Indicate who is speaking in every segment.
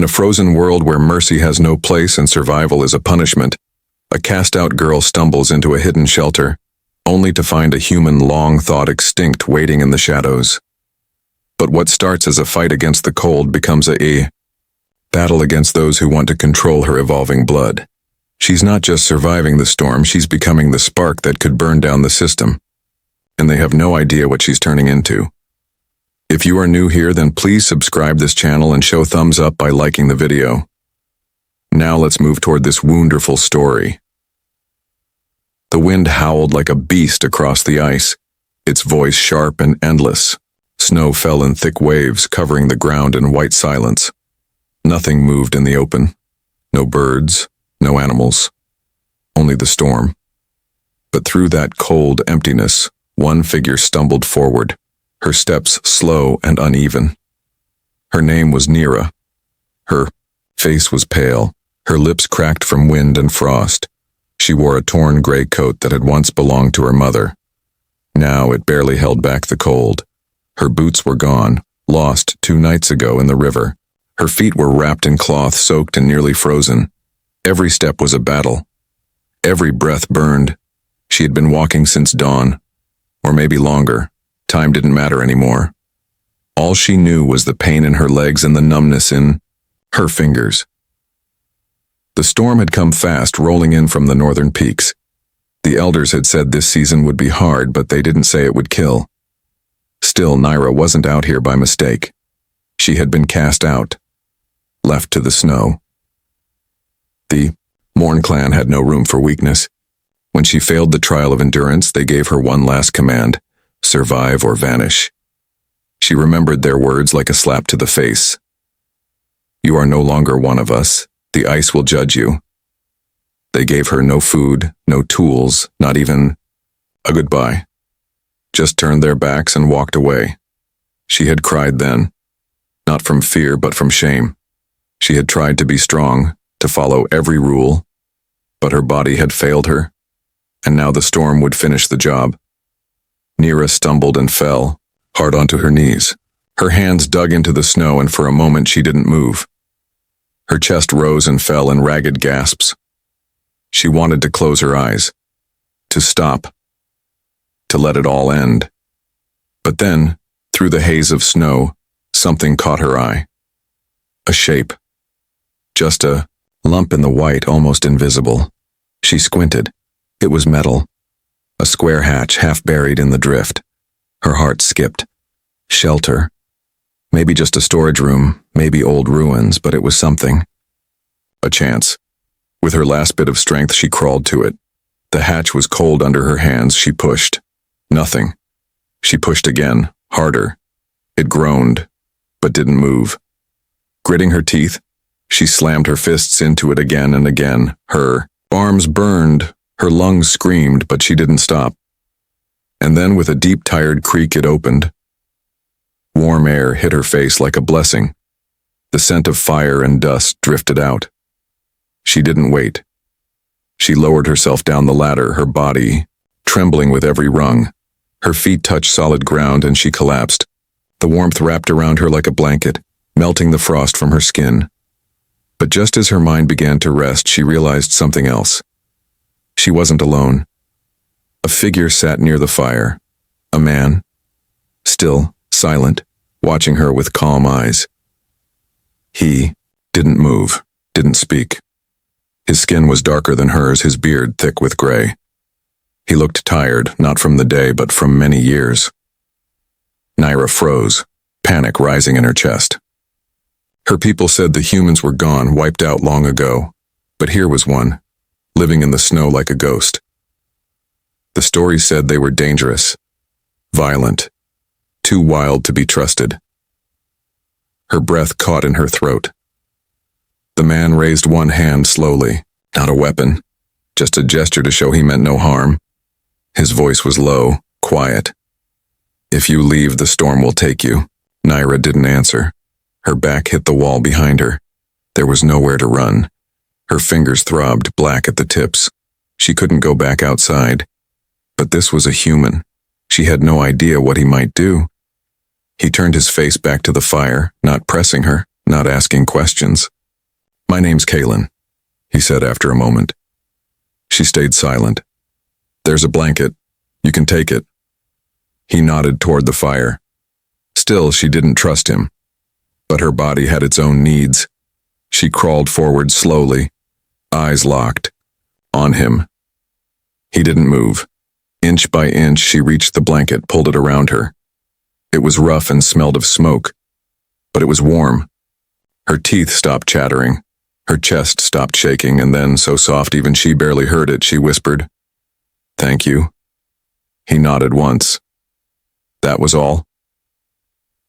Speaker 1: In a frozen world where mercy has no place and survival is a punishment, a cast-out girl stumbles into a hidden shelter, only to find a human long thought extinct waiting in the shadows. But what starts as a fight against the cold becomes a battle against those who want to control her evolving blood. She's not just surviving the storm, she's becoming the spark that could burn down the system. And they have no idea what she's turning into. If you are new here, then please subscribe this channel and show thumbs up by liking the video. Now let's move toward this wonderful story. The wind howled like a beast across the ice, its voice sharp and endless. Snow fell in thick waves, covering the ground in white silence. Nothing moved in the open. No birds, no animals. Only the storm. But through that cold emptiness, one figure stumbled forward, her steps slow and uneven. Her name was Nira. Her face was pale, her lips cracked from wind and frost. She wore a torn gray coat that had once belonged to her mother. Now it barely held back the cold. Her boots were gone, lost 2 nights ago in the river. Her feet were wrapped in cloth, soaked and nearly frozen. Every step was a battle. Every breath burned. She had been walking since dawn, or maybe longer. Time didn't matter anymore. All she knew was the pain in her legs and the numbness in her fingers. The storm had come fast, rolling in from the northern peaks. The elders had said this season would be hard, but they didn't say it would kill. Still, Nira wasn't out here by mistake. She had been cast out, left to the snow. The Morn clan had no room for weakness. When she failed the trial of endurance, they gave her one last command: survive or vanish. She remembered their words like a slap to the face. You are no longer one of us. The ice will judge you. They gave her no food, no tools, not even a goodbye. Just turned their backs and walked away. She had cried then, not from fear but from shame. She had tried to be strong, to follow every rule, but her body had failed her, and now the storm would finish the job. Nira stumbled and fell, hard onto her knees. Her hands dug into the snow, and for a moment she didn't move. Her chest rose and fell in ragged gasps. She wanted to close her eyes, to stop, to let it all end. But then, through the haze of snow, something caught her eye. A shape. Just a lump in the white, almost invisible. She squinted. It was metal. A square hatch half buried in the drift. Her heart skipped. Shelter. Maybe just a storage room, maybe old ruins, but it was something. A chance. With her last bit of strength, she crawled to it. The hatch was cold under her hands. She pushed. Nothing. She pushed again, harder. It groaned, but didn't move. Gritting her teeth, she slammed her fists into it again and again. Her arms burned, her lungs screamed, but she didn't stop. And then with a deep, tired creak, it opened. Warm air hit her face like a blessing. The scent of fire and dust drifted out. She didn't wait. She lowered herself down the ladder, her body trembling with every rung. Her feet touched solid ground and she collapsed. The warmth wrapped around her like a blanket, melting the frost from her skin. But just as her mind began to rest, she realized something else. She wasn't alone. A figure sat near the fire. A man. Still, silent, watching her with calm eyes. He didn't move, didn't speak. His skin was darker than hers, his beard thick with gray. He looked tired, not from the day, but from many years. Nira froze, panic rising in her chest. Her people said the humans were gone, wiped out long ago. But here was one, living in the snow like a ghost. The story said they were dangerous, violent, too wild to be trusted. Her breath caught in her throat. The man raised one hand slowly, not a weapon, just a gesture to show he meant no harm. His voice was low, quiet. If you leave, the storm will take you. Nira didn't answer. Her back hit the wall behind her. There was nowhere to run. Her fingers throbbed, black at the tips. She couldn't go back outside. But this was a human. She had no idea what he might do. He turned his face back to the fire, not pressing her, not asking questions. "My name's Kaylin," he said after a moment. She stayed silent. "There's a blanket. You can take it." He nodded toward the fire. Still, she didn't trust him. But her body had its own needs. She crawled forward slowly, eyes locked, on him. He didn't move. Inch by inch, she reached the blanket, pulled it around her. It was rough and smelled of smoke, but it was warm. Her teeth stopped chattering. Her chest stopped shaking, and then, so soft even she barely heard it, she whispered, "Thank you." He nodded once. That was all.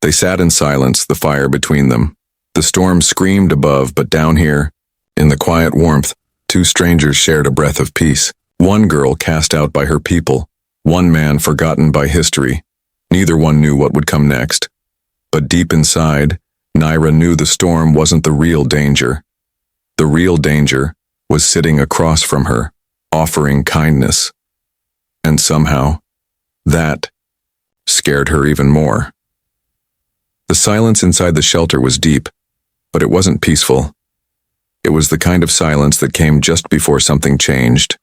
Speaker 1: They sat in silence, the fire between them. The storm screamed above, but down here, in the quiet warmth, two strangers shared a breath of peace. One girl cast out by her people, one man forgotten by history. Neither one knew what would come next. But deep inside, Naira knew the storm wasn't the real danger. The real danger was sitting across from her, offering kindness. And somehow, that scared her even more. The silence inside the shelter was deep, but it wasn't peaceful. It was the kind of silence that came just before something changed.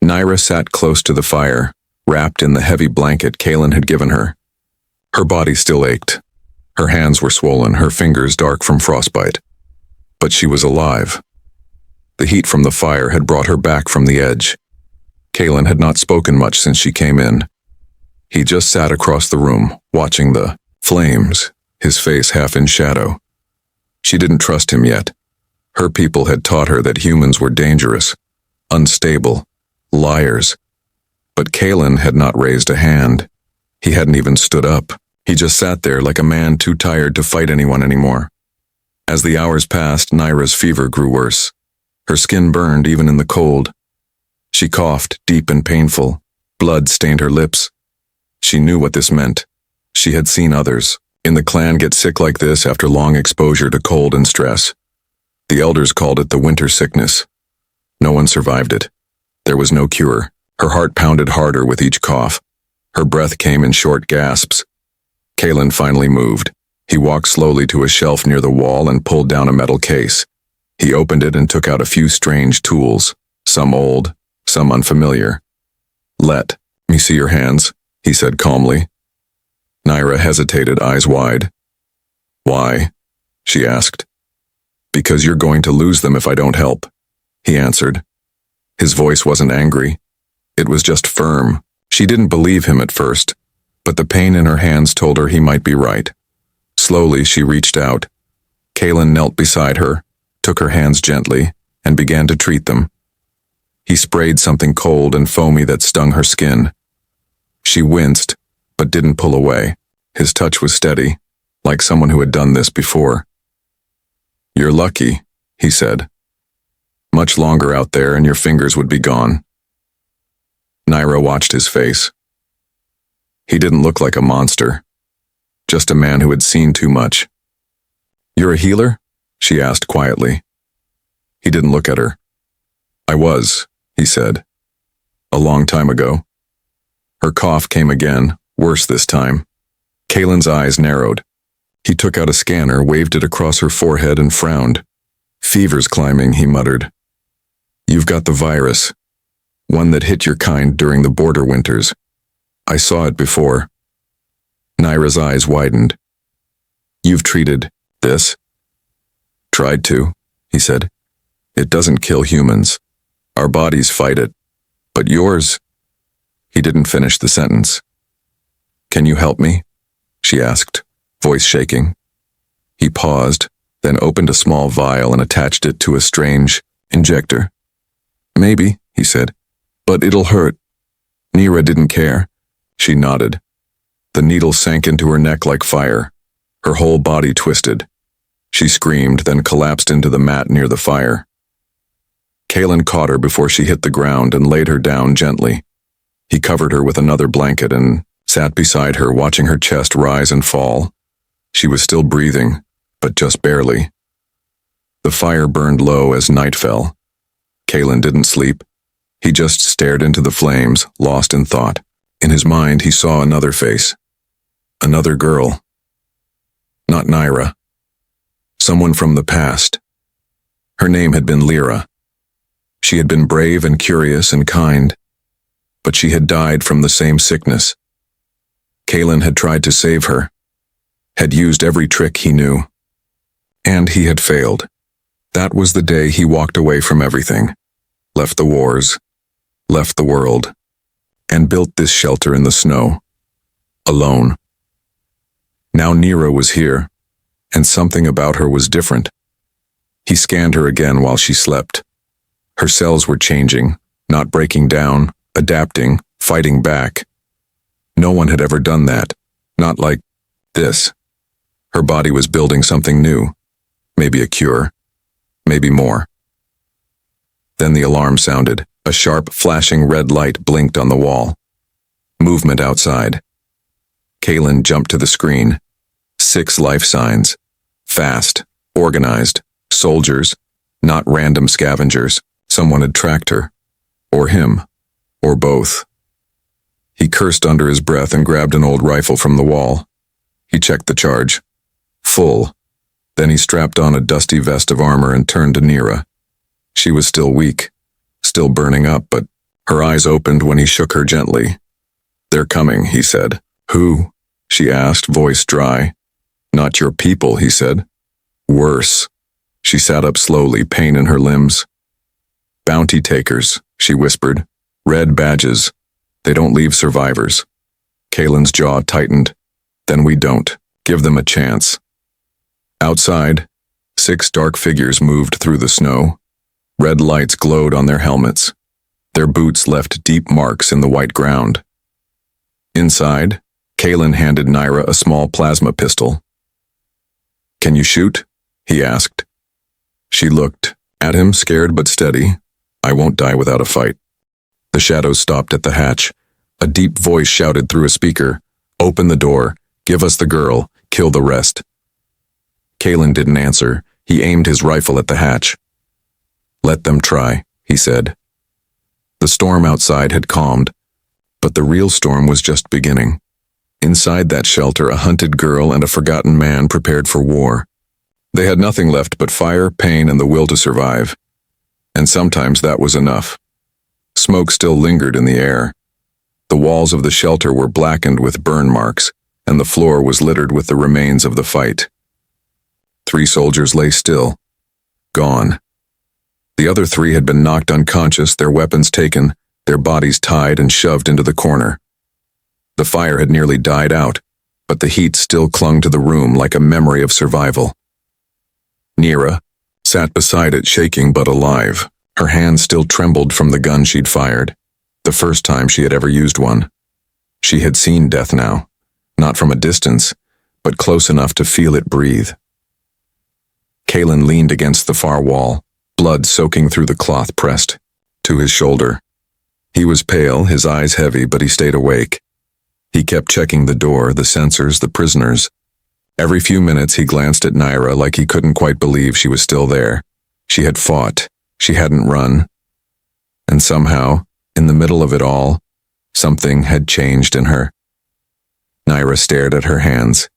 Speaker 1: Naira sat close to the fire, wrapped in the heavy blanket Kaylin had given her. Her body still ached. Her hands were swollen, her fingers dark from frostbite. But she was alive. The heat from the fire had brought her back from the edge. Kaylin had not spoken much since she came in. He just sat across the room, watching the flames, his face half in shadow. She didn't trust him yet. Her people had taught her that humans were dangerous, unstable, liars. But Kaylin had not raised a hand. He hadn't even stood up. He just sat there like a man too tired to fight anyone anymore. As the hours passed, Naira's fever grew worse. Her skin burned even in the cold. She coughed, deep and painful. Blood stained her lips. She knew what this meant. She had seen others in the clan get sick like this after long exposure to cold and stress. The elders called it the winter sickness. No one survived it. There was no cure. Her heart pounded harder with each cough. Her breath came in short gasps. Kaylin finally moved. He walked slowly to a shelf near the wall and pulled down a metal case. He opened it and took out a few strange tools, some old, some unfamiliar. "Let me see your hands," he said calmly. Naira hesitated, eyes wide. "Why?" she asked. "Because you're going to lose them if I don't help," he answered. His voice wasn't angry. It was just firm. She didn't believe him at first, but the pain in her hands told her he might be right. Slowly, she reached out. Kaylin knelt beside her, took her hands gently, and began to treat them. He sprayed something cold and foamy that stung her skin. She winced, but didn't pull away. His touch was steady, like someone who had done this before. "You're lucky," he said. "Much longer out there and your fingers would be gone." Naira watched his face. He didn't look like a monster, just a man who had seen too much. "You're a healer?" she asked quietly. He didn't look at her. "I was," he said. "A long time ago." Her cough came again, worse this time. Kaylin's eyes narrowed. He took out a scanner, waved it across her forehead, and frowned. "Fever's climbing," he muttered. "You've got the virus, one that hit your kind during the border winters. I saw it before." Naira's eyes widened. "You've treated this?" "Tried to," he said. "It doesn't kill humans. Our bodies fight it. But yours—" He didn't finish the sentence. "Can you help me?" she asked, voice shaking. He paused, then opened a small vial and attached it to a strange injector. "Maybe," he said, "but it'll hurt." Naira didn't care. She nodded. The needle sank into her neck like fire. Her whole body twisted. She screamed, then collapsed into the mat near the fire. Kaylin caught her before she hit the ground and laid her down gently. He covered her with another blanket and sat beside her, watching her chest rise and fall. She was still breathing, but just barely. The fire burned low as night fell. Kaylin didn't sleep. He just stared into the flames, lost in thought. In his mind, he saw another face. Another girl. Not Naira. Someone from the past. Her name had been Lyra. She had been brave and curious and kind, but she had died from the same sickness. Kaylin had tried to save her, had used every trick he knew, and he had failed. That was the day he walked away from everything, left the wars, left the world, and built this shelter in the snow, alone. Now Nira was here, and something about her was different. He scanned her again while she slept. Her cells were changing, not breaking down, adapting, fighting back. No one had ever done that, not like this. Her body was building something new, maybe a cure, maybe more. Then the alarm sounded. A sharp, flashing red light blinked on the wall. Movement outside. Kaylin jumped to the screen. 6 life signs. Fast, organized, soldiers, not random scavengers. Someone had tracked her. Or him. Or both. He cursed under his breath and grabbed an old rifle from the wall. He checked the charge. Full. Then he strapped on a dusty vest of armor and turned to Nira. She was still weak, still burning up, but her eyes opened when he shook her gently. "They're coming," he said. "Who?" she asked, voice dry. "Not your people," he said. "Worse." She sat up slowly, pain in her limbs. "Bounty takers," she whispered. "Red badges. They don't leave survivors." Kaylin's jaw tightened. "Then we don't. Give them a chance." Outside, 6 dark figures moved through the snow. Red lights glowed on their helmets. Their boots left deep marks in the white ground. Inside, Kaylin handed Nira a small plasma pistol. "Can you shoot?" he asked. She looked at him, scared but steady. "I won't die without a fight." The shadows stopped at the hatch. A deep voice shouted through a speaker, "Open the door. Give us the girl. Kill the rest." Kaylin didn't answer. He aimed his rifle at the hatch. "Let them try," he said. The storm outside had calmed, but the real storm was just beginning. Inside that shelter, a hunted girl and a forgotten man prepared for war. They had nothing left but fire, pain, and the will to survive. And sometimes that was enough. Smoke still lingered in the air. The walls of the shelter were blackened with burn marks, and the floor was littered with the remains of the fight. 3 soldiers lay still, gone. The other 3 had been knocked unconscious, their weapons taken, their bodies tied and shoved into the corner. The fire had nearly died out, but the heat still clung to the room like a memory of survival. Nira sat beside it, shaking but alive. Her hands still trembled from the gun she'd fired, the first time she had ever used one. She had seen death now, not from a distance, but close enough to feel it breathe. Kaylin leaned against the far wall, blood soaking through the cloth pressed to his shoulder. He was pale, his eyes heavy, but he stayed awake. He kept checking the door, the sensors, the prisoners. Every few minutes he glanced at Nira like he couldn't quite believe she was still there. She had fought. She hadn't run. And somehow, in the middle of it all, something had changed in her. Nira stared at her hands.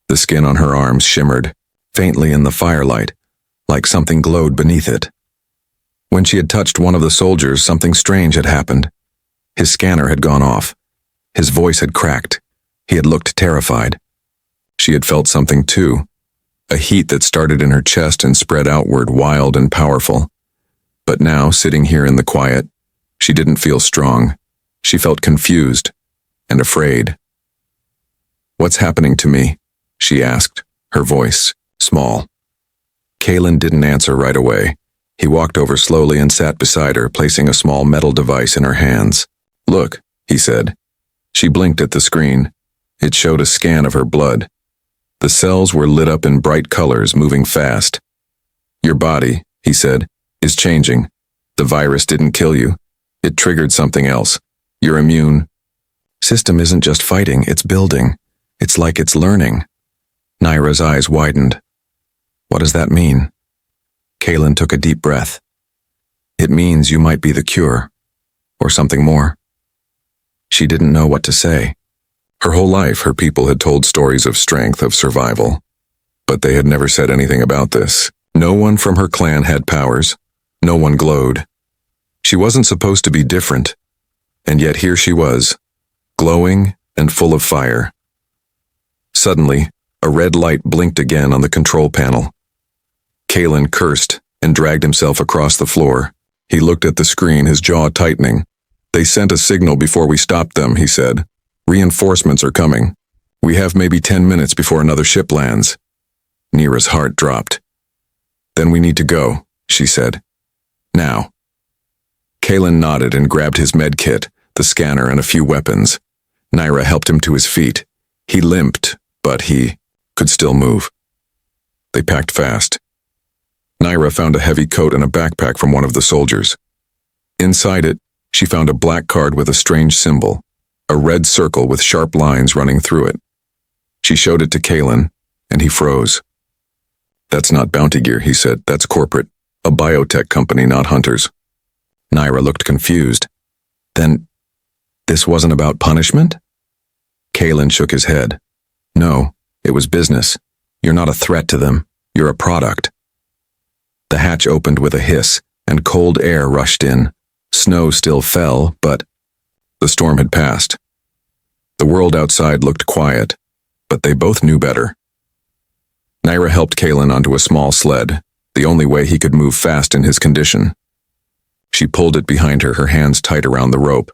Speaker 1: The skin on her arms shimmered, faintly in the firelight, like something glowed beneath it. When she had touched one of the soldiers, something strange had happened. His scanner had gone off. His voice had cracked. He had looked terrified. She had felt something too, a heat that started in her chest and spread outward, wild and powerful. But now, sitting here in the quiet, she didn't feel strong. She felt confused and afraid. "What's happening to me?" she asked, her voice small. Kaylin didn't answer right away. He walked over slowly and sat beside her, placing a small metal device in her hands. "Look," he said. She blinked at the screen. It showed a scan of her blood. The cells were lit up in bright colors, moving fast. "Your body," he said, "is changing. The virus didn't kill you. It triggered something else. Your immune system isn't just fighting, it's building. It's like it's learning." Nira's eyes widened. "What does that mean?" Kaylin took a deep breath. "It means you might be the cure, or something more." She didn't know what to say. Her whole life, her people had told stories of strength, of survival. But they had never said anything about this. No one from her clan had powers. No one glowed. She wasn't supposed to be different. And yet here she was, glowing and full of fire. Suddenly, a red light blinked again on the control panel. Kalen cursed and dragged himself across the floor. He looked at the screen, his jaw tightening. "They sent a signal before we stopped them," he said. "Reinforcements are coming. We have maybe 10 minutes before another ship lands." Nira's heart dropped. "Then we need to go," she said. "Now." Kalen nodded and grabbed his med kit, the scanner, and a few weapons. Nira helped him to his feet. He limped, but he could still move. They packed fast. Nira found a heavy coat and a backpack from one of the soldiers. Inside it, she found a black card with a strange symbol, a red circle with sharp lines running through it. She showed it to Kalen, and he froze. "That's not bounty gear," he said. "That's corporate. A biotech company, not hunters." Nira looked confused. "Then, this wasn't about punishment?" Kalen shook his head. "No, it was business. You're not a threat to them. You're a product." The hatch opened with a hiss, and cold air rushed in. Snow still fell, but the storm had passed. The world outside looked quiet, but they both knew better. Nira helped Kalen onto a small sled, the only way he could move fast in his condition. She pulled it behind her, her hands tight around the rope.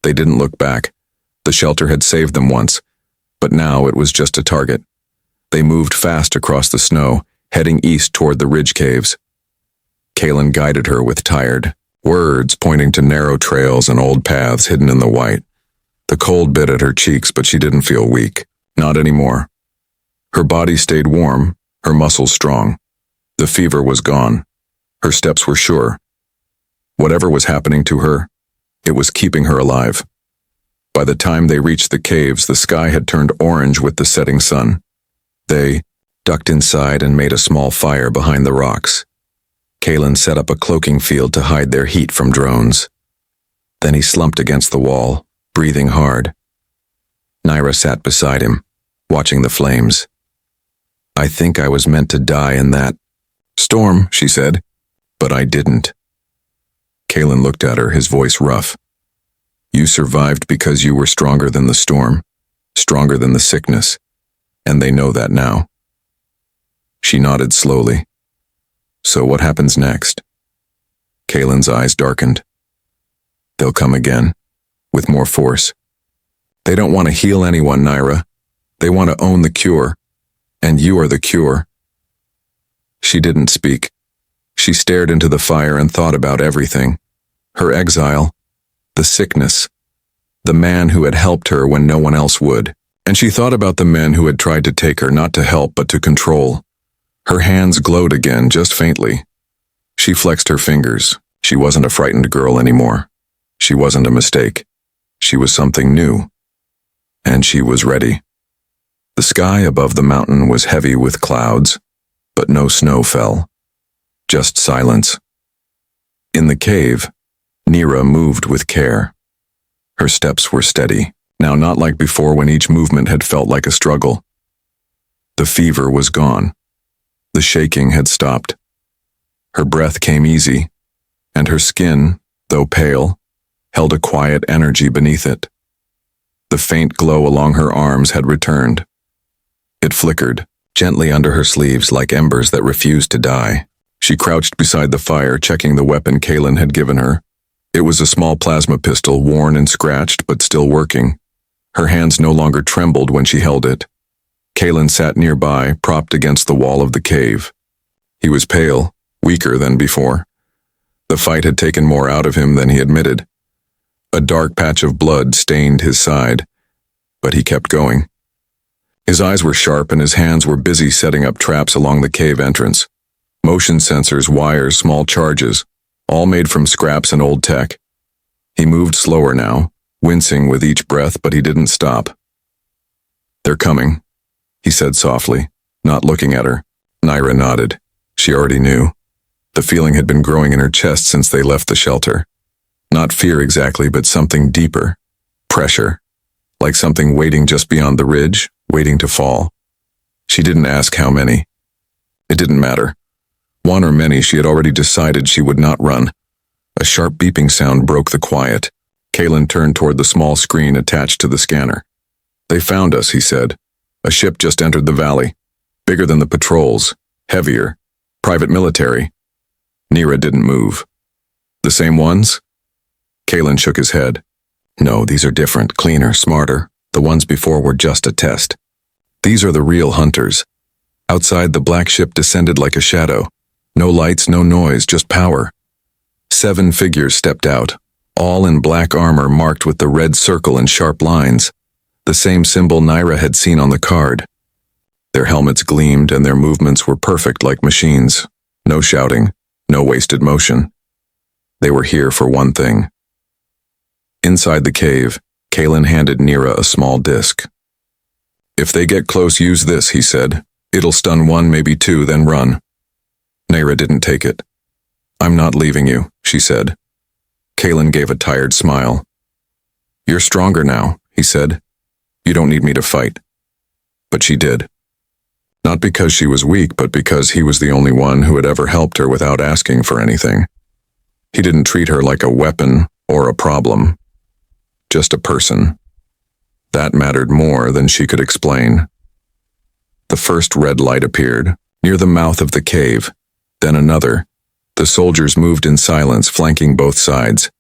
Speaker 1: They didn't look back. The shelter had saved them once, but now it was just a target. They moved fast across the snow, heading east toward the ridge caves. Kalen guided her with tired words, pointing to narrow trails and old paths hidden in the white. The cold bit at her cheeks, but she didn't feel weak. Not anymore. Her body stayed warm, her muscles strong. The fever was gone. Her steps were sure. Whatever was happening to her, it was keeping her alive. By the time they reached the caves, the sky had turned orange with the setting sun. They ducked inside and made a small fire behind the rocks. Kalen set up a cloaking field to hide their heat from drones. Then he slumped against the wall, breathing hard. Nira sat beside him, watching the flames. "I think I was meant to die in that storm," she said, "but I didn't." Kalen looked at her, his voice rough. "You survived because you were stronger than the storm, stronger than the sickness, and they know that now." She nodded slowly. "So what happens next?" Kalen's eyes darkened. "They'll come again, with more force. They don't want to heal anyone, Nira. They want to own the cure, and you are the cure." She didn't speak. She stared into the fire and thought about everything. Her exile, the sickness, the man who had helped her when no one else would. And she thought about the men who had tried to take her, not to help, but to control. Her hands glowed again, just faintly. She flexed her fingers. She wasn't a frightened girl anymore. She wasn't a mistake. She was something new. And she was ready. The sky above the mountain was heavy with clouds, but no snow fell. Just silence. In the cave, Nira moved with care. Her steps were steady, now not like before when each movement had felt like a struggle. The fever was gone. The shaking had stopped. Her breath came easy, and her skin, though pale, held a quiet energy beneath it. The faint glow along her arms had returned. It flickered, gently under her sleeves like embers that refused to die. She crouched beside the fire, checking the weapon Kalen had given her. It was a small plasma pistol, worn and scratched, but still working. Her hands no longer trembled when she held it. Kalen sat nearby, propped against the wall of the cave. He was pale, weaker than before. The fight had taken more out of him than he admitted. A dark patch of blood stained his side, but he kept going. His eyes were sharp and his hands were busy setting up traps along the cave entrance. Motion sensors, wires, small charges, all made from scraps and old tech. He moved slower now, wincing with each breath, but he didn't stop. "They're coming," he said softly, not looking at her. Nira nodded. She already knew. The feeling had been growing in her chest since they left the shelter. Not fear exactly, but something deeper. Pressure. Like something waiting just beyond the ridge, waiting to fall. She didn't ask how many. It didn't matter. One or many, she had already decided she would not run. A sharp beeping sound broke the quiet. Kalen turned toward the small screen attached to the scanner. "They found us," he said. "A ship just entered the valley. Bigger than the patrols. Heavier. Private military." Nira didn't move. "The same ones?" Kalen shook his head. "No, these are different, cleaner, smarter. The ones before were just a test. These are the real hunters." Outside, the black ship descended like a shadow. No lights, no noise, just power. 7 figures stepped out, all in black armor marked with the red circle and sharp lines, the same symbol Nira had seen on the card. Their helmets gleamed and their movements were perfect like machines. No shouting, no wasted motion. They were here for one thing. Inside the cave, Kalen handed Nira a small disc. "If they get close, use this," he said. "It'll stun 1, maybe 2, then run." Nira didn't take it. "I'm not leaving you," she said. Kalen gave a tired smile. "You're stronger now," he said. "You don't need me to fight." But she did. Not because she was weak, but because he was the only one who had ever helped her without asking for anything. He didn't treat her like a weapon or a problem. Just a person. That mattered more than she could explain. The first red light appeared, near the mouth of the cave, then another. The soldiers moved in silence, flanking both sides.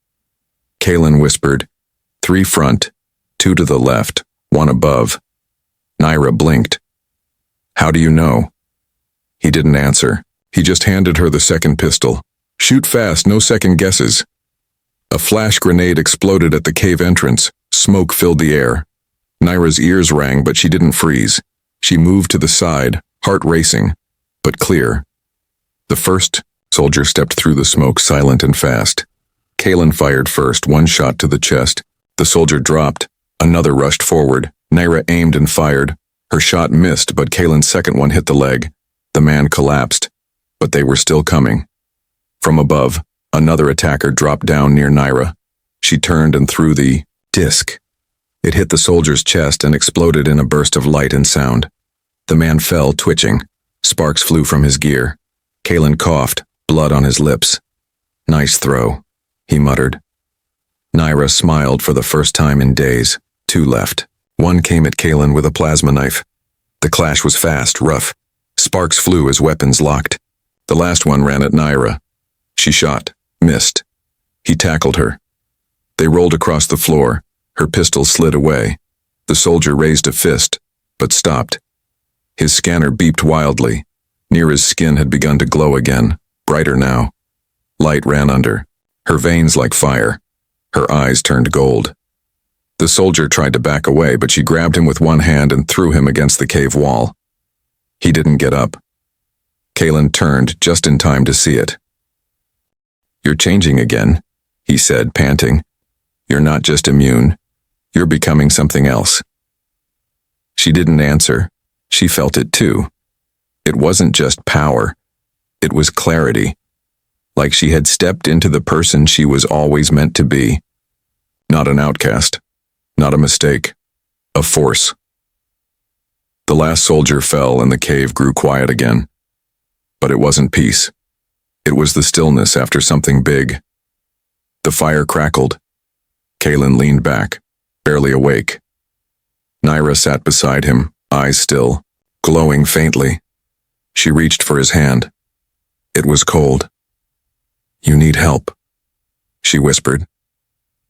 Speaker 1: Kalen whispered, 3 front, 2 to the left, 1 above. Nira blinked. "How do you know?" He didn't answer. He just handed her the second pistol. "Shoot fast, no second guesses." A flash grenade exploded at the cave entrance. Smoke filled the air. Nira's ears rang, but she didn't freeze. She moved to the side, heart racing, but clear. The first soldier stepped through the smoke, silent and fast. Kalen fired first, 1 shot to the chest. The soldier dropped. Another rushed forward. Nira aimed and fired. Her shot missed, but Kalen's second one hit the leg. The man collapsed, but they were still coming. From above, another attacker dropped down near Nira. She turned and threw the disc. It hit the soldier's chest and exploded in a burst of light and sound. The man fell, twitching. Sparks flew from his gear. Kalen coughed, blood on his lips. "Nice throw," he muttered. Nira smiled for the first time in days. 2 left. 1 came at Kalen with a plasma knife. The clash was fast, rough. Sparks flew as weapons locked. The last one ran at Nira. She shot, missed. He tackled her. They rolled across the floor. Her pistol slid away. The soldier raised a fist, but stopped. His scanner beeped wildly. Nira's skin had begun to glow again, brighter now. Light ran under, her veins like fire. Her eyes turned gold. The soldier tried to back away, but she grabbed him with 1 hand and threw him against the cave wall. He didn't get up. Kalen turned just in time to see it. "You're changing again," he said, panting. "You're not just immune. You're becoming something else." She didn't answer. She felt it too. It wasn't just power. It was clarity. Like she had stepped into the person she was always meant to be. Not an outcast. Not a mistake. A force. The last soldier fell and the cave grew quiet again. But it wasn't peace. It was the stillness after something big. The fire crackled. Kalen leaned back, barely awake. Nira sat beside him, eyes still, glowing faintly. She reached for his hand. It was cold. "You need help," she whispered.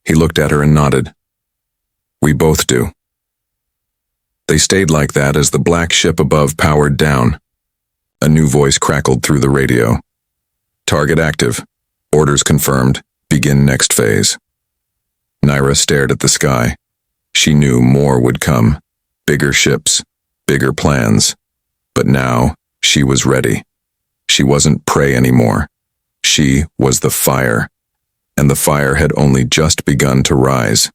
Speaker 1: He looked at her and nodded. "We both do." They stayed like that as the black ship above powered down. A new voice crackled through the radio. "Target active. Orders confirmed. Begin next phase." Nira stared at the sky. She knew more would come. Bigger ships, bigger plans. But now, she was ready. She wasn't prey anymore. She was the fire. And the fire had only just begun to rise.